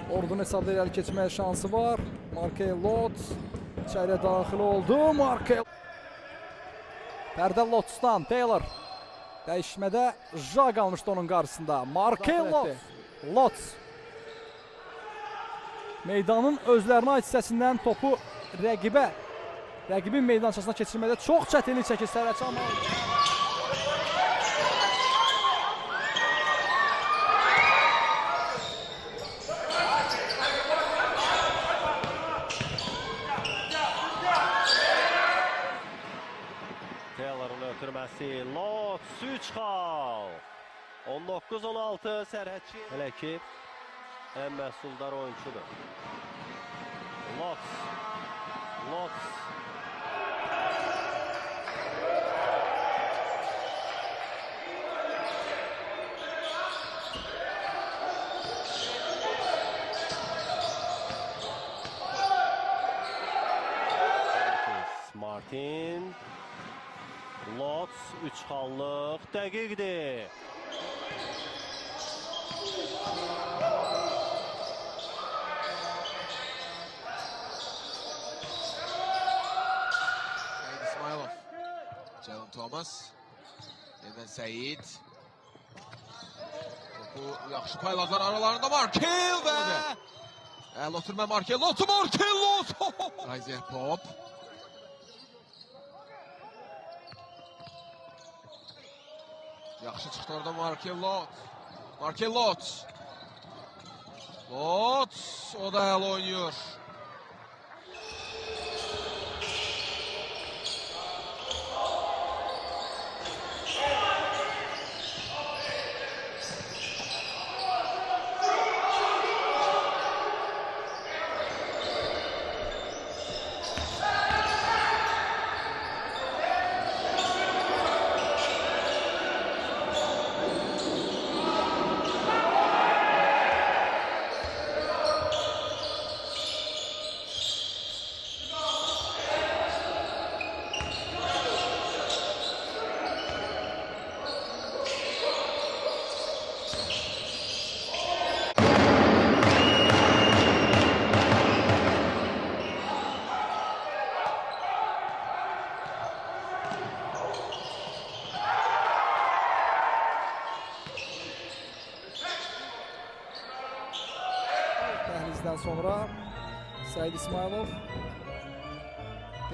Ordunun hesabda irəli keçməyə şansı var. Markel Lots içəriyə daxil oldu. Markel Pərdə Lots'dan Taylor. Dəyişmədə Ja qalmışdı onun qarşısında. Markel Lots. Meydanın özlərinə ait hissəsindən topu rəqibin meydançasına keçirmədə çox çətinlik çəkir Sərhədçi, amma Taylor'ın ötürməsi, Lots 3 xal. 19-16 Sərhədçi. Hələ ki, ən məhsuldar oyunçudur. Lots. Martin. Lots 3 xallıq dəqiqdir. İsmailov. Jalen Thomas. Yeniden Seyid. Topu yaxşı payladılar aralarında Markel və əl oturma Markel Lot. Isaiah Pop. Yaxşı çıxdı orada Markel Lot. O da əl oynuyor. Dəhlizdən sonra Səid İsmailov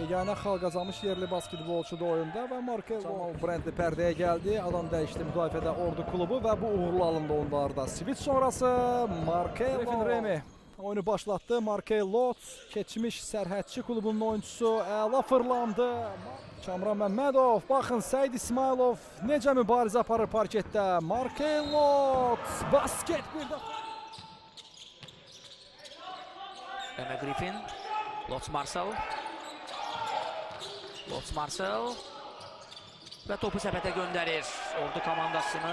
yeganə xal qazanmış yerli basketbolçudur oyunda və Markel Brentli pərdəyə gəldi. Adam dəyişdi müdafiədə Ordu klubu və bu uğurlu alındı onlarda. Switch sonrası Markel Remi oyunu başlatdı. Markel Lots keçmiş Sərhədçi klubunun oyuncusu əla fırlandı. Kamran Məmmədov, baxın Səid İsmailov necə mübarizə aparır parketdə. Markel Lots basket bir dəfə. Emma Griffin, Lots Marcel və topu səpətə göndərir Ordu komandasını.